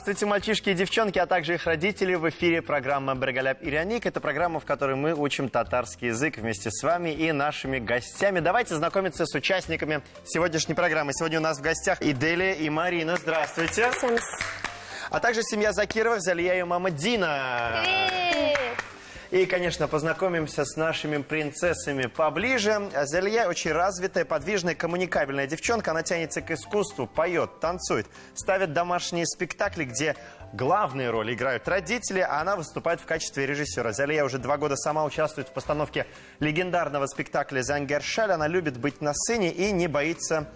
Здравствуйте, мальчишки и девчонки, а также их родители. В эфире программа «Бергаляп Иряник». Это программа, в которой мы учим татарский язык вместе с вами и нашими гостями. Давайте знакомиться с участниками сегодняшней программы. Сегодня у нас в гостях Иделия и Марина. Здравствуйте. А также семья Закировых, Залия и мама Дина. И, конечно, познакомимся с нашими принцессами поближе. Залия очень развитая, подвижная, коммуникабельная девчонка. Она тянется к искусству, поет, танцует, ставит домашние спектакли, где главные роли играют родители, а она выступает в качестве режиссера. Залия уже 2 года сама участвует в постановке легендарного спектакля «Зангершаль». Она любит быть на сцене и не боится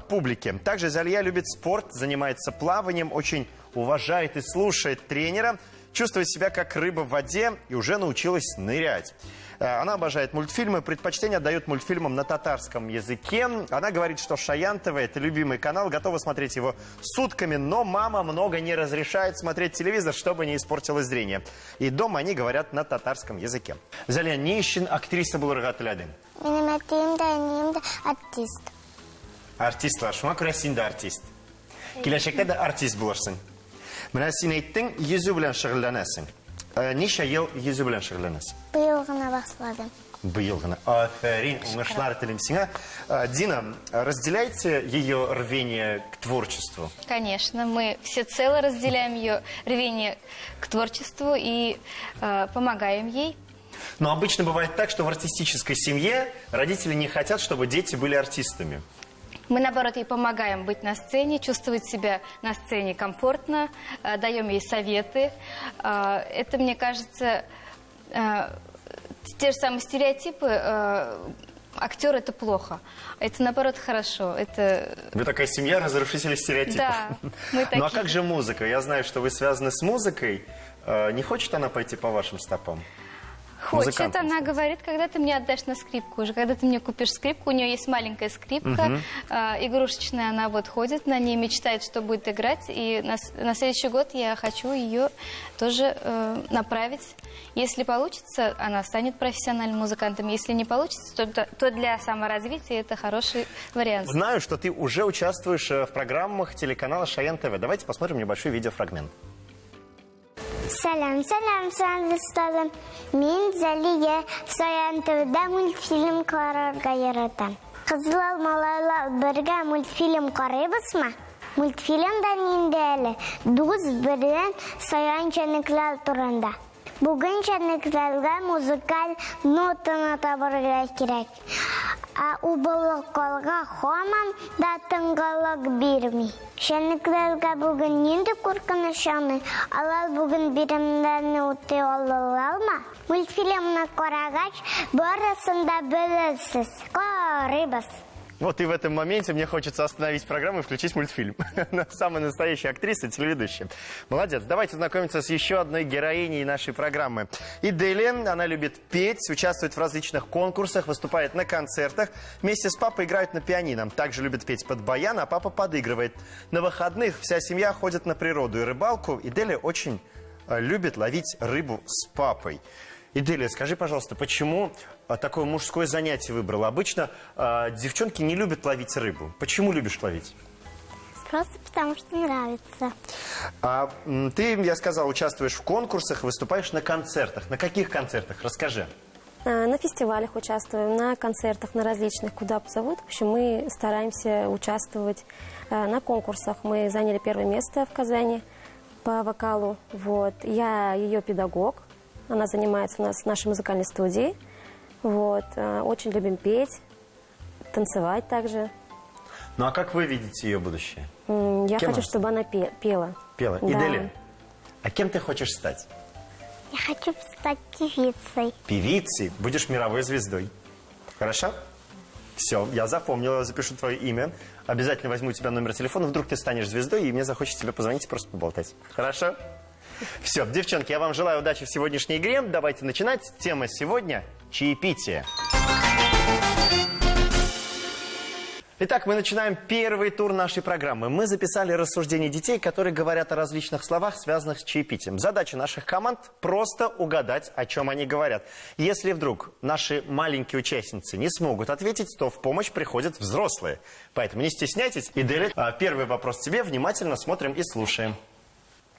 публики. Также Залия любит спорт, занимается плаванием, очень уважает и слушает тренера. Чувствует себя как рыба в воде и уже научилась нырять. Она обожает мультфильмы, предпочтение отдает мультфильмам на татарском языке. Она говорит, что Шаян ТВ – это любимый канал, готова смотреть его сутками, но мама много не разрешает смотреть телевизор, чтобы не испортилось зрение. И дома они говорят на татарском языке. Залия, не ищен актриса был рогатылядын? Артист. Артистлар, шуңа күрә син дә артист. Киләчәктә дә артист булырсың. Менә син әйттең, йөзү белән шөгыльләнәсең. Ничә ел йөзү белән шөгыльләнәсең? Быел гына башладым. Быел гына. Афәрин, уңышлар телим сиңа. Дина, разделяете ее рвение к творчеству? Конечно, мы всецело разделяем ее рвение к творчеству и помогаем ей. Но обычно бывает так, что в артистической семье родители не хотят, чтобы дети были артистами. Мы, наоборот, ей помогаем быть на сцене, чувствовать себя на сцене комфортно, даем ей советы. Это, мне кажется, те же самые стереотипы. Актер – это плохо. Это, наоборот, хорошо. Это... Вы такая семья разрушителей стереотипов. Да, мы такие. Ну а как же музыка? Я знаю, что вы связаны с музыкой. Не хочет она пойти по вашим стопам? Хочет, она говорит, когда ты мне отдашь на скрипку уже, когда ты мне купишь скрипку, у нее есть маленькая скрипка, игрушечная, она вот ходит на ней, мечтает, что будет играть, и на следующий год я хочу ее тоже направить. Если получится, она станет профессиональным музыкантом, если не получится, то для саморазвития это хороший вариант. Знаю, что ты уже участвуешь в программах телеканала Шаян ТВ. Давайте посмотрим небольшой видеофрагмент. Салям, досталым. Мен Залия Шаян ТВда мультфильм карарга яратам. Кызыл малайлар бергә мультфильм карыйбызмы? Мультфильмда инде әле дус белән Шаян җәнлекләр турында. Бүген җәнлекләргә музыкаль нотаны табарга кирәк. Убылыкка һаман да тыңгылык бирми. Җәнлекләргә бүген нинди куркыныч яный? Алар бүген биремнәрне үти алалармы? Мультфильмны карагач, барысын да белерсез. Карыйбыз. Вот и в этом моменте мне хочется остановить программу и включить мультфильм. Самая настоящая актриса, телеведущая. Молодец. Давайте знакомиться с еще одной героиней нашей программы. Иделия, она любит петь, участвует в различных конкурсах, выступает на концертах. Вместе с папой играют на пианино. Также любит петь под баян, а папа подыгрывает. На выходных вся семья ходит на природу и рыбалку. Иделия очень любит ловить рыбу с папой. Иделия, скажи, пожалуйста, почему такое мужское занятие выбрала? Обычно девчонки не любят ловить рыбу. Почему любишь ловить? Просто потому, что нравится. Ты, я сказал, участвуешь в конкурсах, выступаешь на концертах. На каких концертах? Расскажи. На фестивалях участвуем, на концертах, на различных, куда позовут. В общем, мы стараемся участвовать на конкурсах. Мы заняли 1-е место в Казани по вокалу. Вот. Я ее педагог. Она занимается у нас в нашей музыкальной студии. Вот. Очень любим петь, танцевать также. Ну а как вы видите ее будущее? Я хочу, чтобы она пела. Пела. Да. Иделия, а кем ты хочешь стать? Я хочу стать певицей. Певицей? Будешь мировой звездой. Хорошо? Все, я запомнил, я запишу твое имя. Обязательно возьму у тебя номер телефона. Вдруг ты станешь звездой, и мне захочется тебе позвонить и просто поболтать. Хорошо? Все, девчонки, я вам желаю удачи в сегодняшней игре. Давайте начинать. Тема сегодня – чаепитие. Итак, мы начинаем первый тур нашей программы. Мы записали рассуждения детей, которые говорят о различных словах, связанных с чаепитием. Задача наших команд – просто угадать, о чем они говорят. Если вдруг наши маленькие участницы не смогут ответить, то в помощь приходят взрослые. Поэтому не стесняйтесь. Иделия, первый вопрос тебе. Внимательно смотрим и слушаем.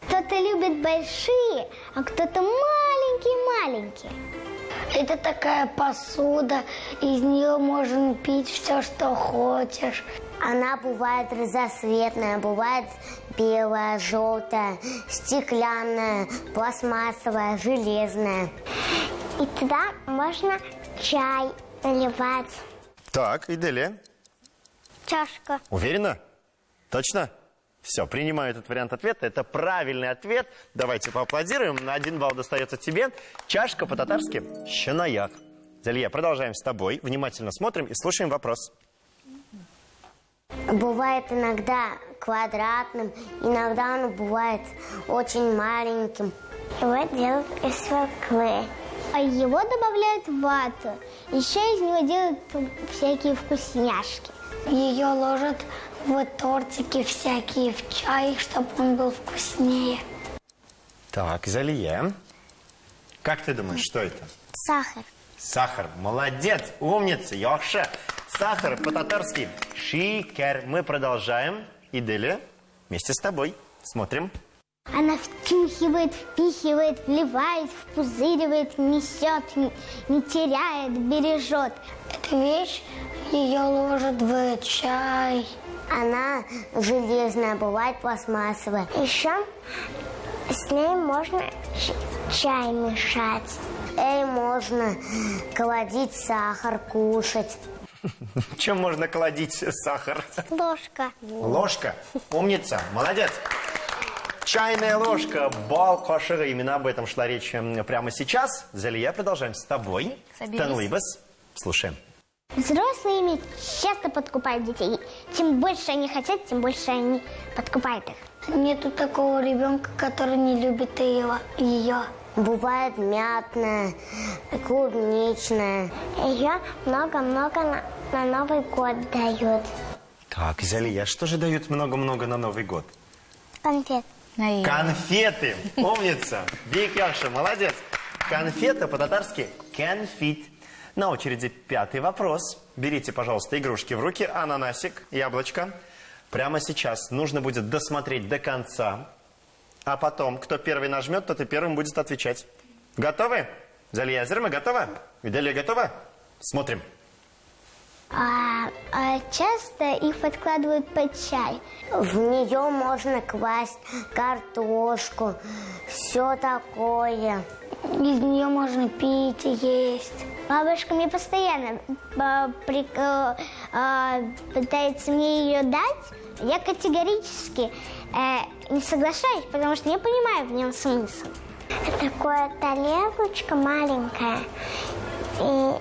Кто-то любит большие, а кто-то маленькие-маленькие. Это такая посуда, из нее можно пить все, что хочешь. Она бывает разноцветная, бывает белая, желтая, стеклянная, пластмассовая, железная. И туда можно чай наливать. Так, Иделия, Чашка. уверена? Точно? Все, принимаю этот вариант ответа. Это правильный ответ. Давайте поаплодируем. На 1 балл достается тебе. Чашка по-татарски «щанаяк». Залия, продолжаем с тобой. Внимательно смотрим и слушаем вопрос. Бывает иногда квадратным, иногда оно бывает очень маленьким. Его делают из свеклы. А его добавляют в вату. Еще из него делают всякие вкусняшки. Ее ложат в тортики всякие, в чай, чтобы он был вкуснее. Так, Залия, как ты думаешь, что это? Сахар. Сахар. Молодец, умница, Йоша. Сахар по-татарски «шикер». Мы продолжаем. Иделия, вместе с тобой. Смотрим. Она втюхивает, впихивает, вливает, впузыривает, несет, не теряет, бережет. Эта вещь, ее ложат в чай. Она железная, бывает пластмассовая. Еще с ней можно чай мешать. Ей можно кладить сахар, кушать. Чем можно кладить сахар? Ложка. Ложка. Умница. Молодец. Чайная ложка, бал кошера. Именно об этом шла речь прямо сейчас. Залия, продолжаем с тобой. Соберись. Танлибас. Слушаем. Взрослые ими часто подкупают детей. Чем больше они хотят, тем больше они подкупают их. Нету такого ребенка, который не любит ее. Бывает мятная, клубничная. Ее много-много на Новый год дают. Так, Залия, что же дают много-много на Новый год? Конфет. Конфеты. Умница. Бик Яша, молодец. Конфета по-татарски «кенфит». На очереди 5-й вопрос. Берите, пожалуйста, игрушки в руки. Ананасик, яблочко. Прямо сейчас нужно будет досмотреть до конца. А потом, кто первый нажмет, тот и первым будет отвечать. Готовы? Залия Азерма, готова? Иделия готова? Смотрим. Часто их подкладывают под чай. В нее можно класть картошку, все такое. Из нее можно пить и есть. Бабушка мне постоянно пытается мне ее дать. Я категорически не соглашаюсь, потому что не понимаю в нем смысл. Это такое тарелочка маленькая, и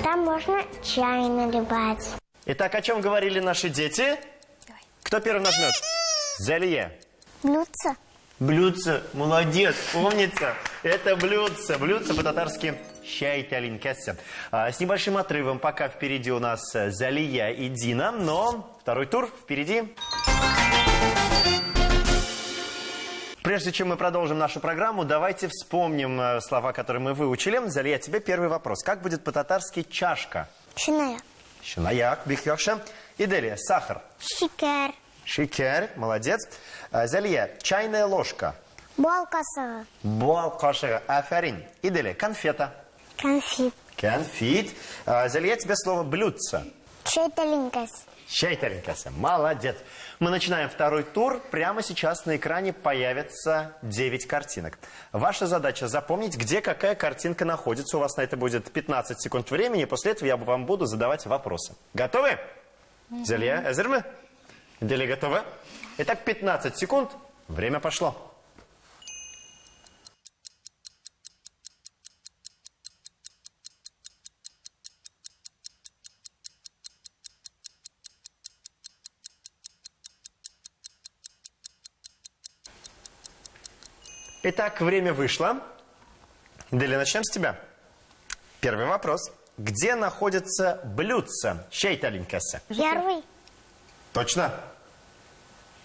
там можно чай наливать. Итак, о чем говорили наши дети? Кто первый нажмет? Залия. Блюдце. Блюдце. Молодец, умница. Это блюдце. Блюдце по-татарски «щайталинкессе». С небольшим отрывом, пока впереди у нас Залия и Дина, но второй тур впереди. Прежде чем мы продолжим нашу программу, давайте вспомним слова, которые мы выучили. Залия, тебе первый вопрос. Как будет по-татарски «чашка»? Шиная. Щанаяк, бихёша. Иделия, сахар. Шикер. Шикер, молодец. Залия, чайная ложка. Балкаса. Буал кошера, афарин. Иделия, конфета. Конфет. Конфит. Залия, тебе слово блюдце. Чайталинкас. Щайталинкаса. Молодец. Мы начинаем второй тур. Прямо сейчас на экране появится 9 картинок. Ваша задача запомнить, где какая картинка находится. У вас на это будет 15 секунд времени. После этого я вам буду задавать вопросы. Готовы? Залия, Азерма? Иделия готова? Итак, 15 секунд. Время пошло. Итак, время вышло. Иделия, начнем с тебя. Первый вопрос. Где находится блюдце? Щайталинкаса. Первый. Точно?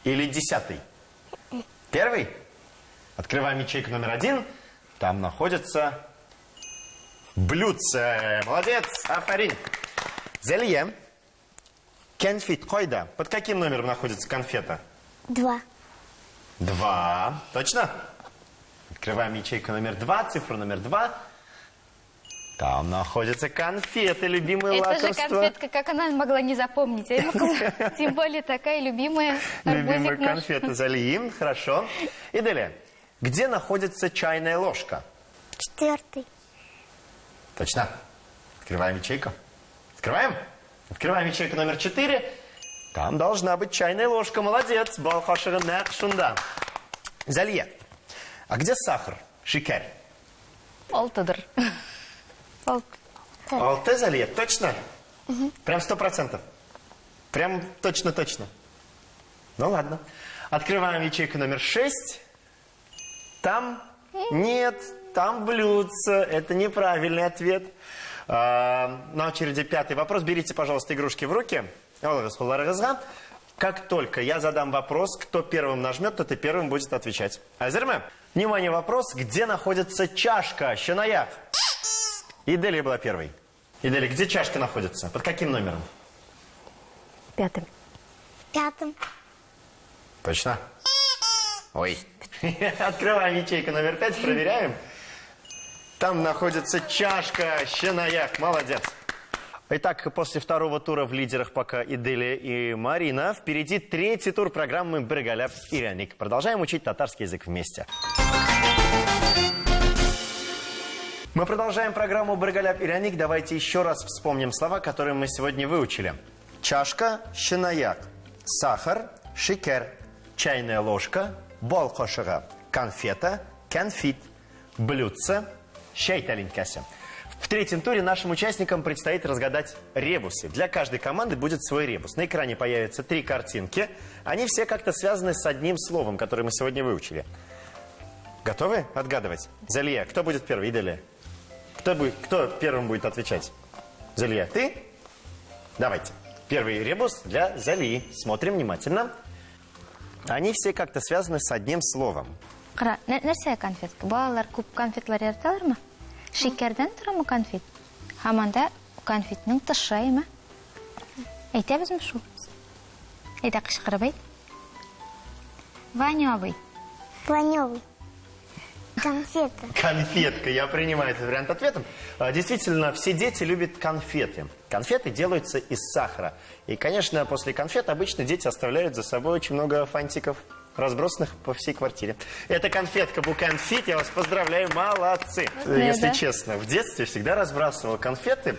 Или 10-й? Первый? Открываем ячейку номер 1. Там находится блюдце. Молодец, афарин. Залия. Конфет койда. Под каким номером находится конфета? 2. 2. Точно? Открываем ячейку номер 2, цифру номер 2. Там находятся конфеты, любимые Это лакомства. же конфетка, как она могла не запомнить? Тем более такая любимая. Любимые Арбузик наш. конфеты зальем. Хорошо. И далее. Где находится чайная ложка? 4. Точно. Открываем ячейку. Открываем? Открываем ячейку номер 4. Там должна быть чайная ложка. Молодец. Балхаширна шунда. Залье. А где сахар? Шикарь. Алтыдыр. Алте залье. Точно? Прям 100%. Прям точно-точно. Ну ладно. Открываем ячейку номер 6. Там нет. Там блюдце. Это неправильный ответ. На очереди 5-й вопрос. Берите, пожалуйста, игрушки в руки. Как только я задам вопрос, кто первым нажмет, тот и первым будет отвечать. Азерме, внимание, вопрос. Где находится чашка? Щанаях. Иделия была первой. Иделия, где чашка находится? Под каким номером? 5. 5. Точно? Ой. Открываем ячейку номер 5, проверяем. Там находится чашка Щанаях. Молодец. Итак, после второго тура в лидерах пока Иделия и Марина. Впереди 3-й тур программы «Быргаляп Иряник». Продолжаем учить татарский язык вместе. Мы продолжаем программу «Быргаляп Иряник». Давайте еще раз вспомним слова, которые мы сегодня выучили. Чашка, щанаях, сахар, шикер, чайная ложка, бол кошыга, конфета, конфит, блюдце, щай талинкасы. В 3-м туре нашим участникам предстоит разгадать ребусы. Для каждой команды будет свой ребус. На экране появятся 3 картинки. Они все как-то связаны с одним словом, которое мы сегодня выучили. Готовы отгадывать? Залья, кто будет первый? Иделия. Кто первым будет отвечать? Залья, ты? Давайте. Первый ребус для Залии. Смотрим внимательно. Они все как-то связаны с одним словом. Нәрсе конфетка? Балалар күп конфетлар яраталармы? Шикердән торамы конфет? Һаманда конфетның тышаймы? Әйтәбезме шул? Әйдә кычкырып әйт. Ванёвый. Планёвый. Конфета. Конфетка. Я принимаю этот вариант ответом. Действительно, все дети любят конфеты. Конфеты делаются из сахара. И, конечно, после конфет обычно дети оставляют за собой очень много фантиков, разбросанных по всей квартире. Это конфетка Буконфит. Я вас поздравляю. Молодцы. Если честно, в детстве всегда разбрасывал конфеты,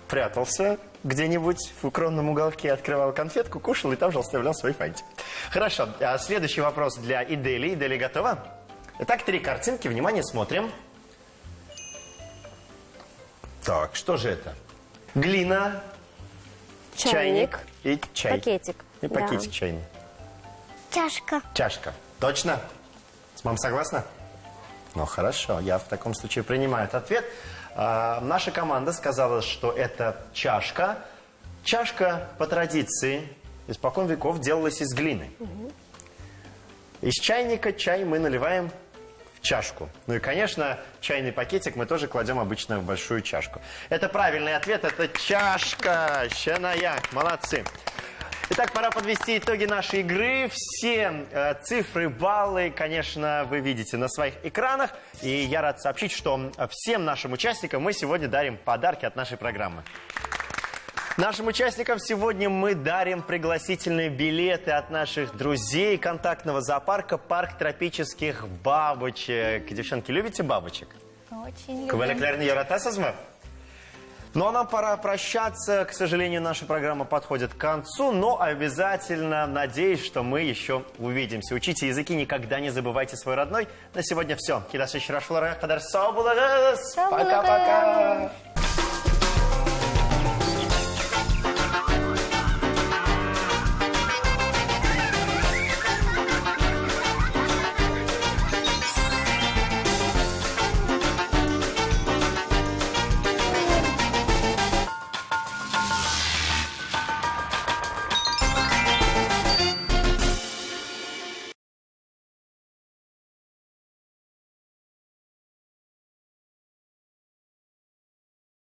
прятался где-нибудь в укромном уголке, открывал конфетку, кушал и там же оставлял свой фантик. Хорошо. Следующий вопрос для Иделии. Иделия готова? Итак, 3 картинки. Внимание, смотрим. Так, что же это? Глина, чайник и чай. Пакетик. И пакетик чайный. Чашка. Чашка. Точно? Мам, согласна? Ну, хорошо. Я в таком случае принимаю этот ответ. Наша команда сказала, что это чашка. Чашка, по традиции, испокон веков делалась из глины. Из чайника чай мы наливаем в чашку. Ну и, конечно, чайный пакетик мы тоже кладем обычно в большую чашку. Это правильный ответ. Это чашка. Щанаях. Молодцы. Итак, пора подвести итоги нашей игры. Все цифры, баллы, конечно, вы видите на своих экранах. И я рад сообщить, что всем нашим участникам мы сегодня дарим подарки от нашей программы. Нашим участникам сегодня мы дарим пригласительные билеты от наших друзей контактного зоопарка «Парк тропических бабочек». Девчонки, любите бабочек? Очень Кавалеклярный яратасызмы? Ну а нам пора прощаться. К сожалению, наша программа подходит к концу, но обязательно надеюсь, что мы еще увидимся. Учите языки, никогда не забывайте свой родной. На сегодня все. Пока-пока.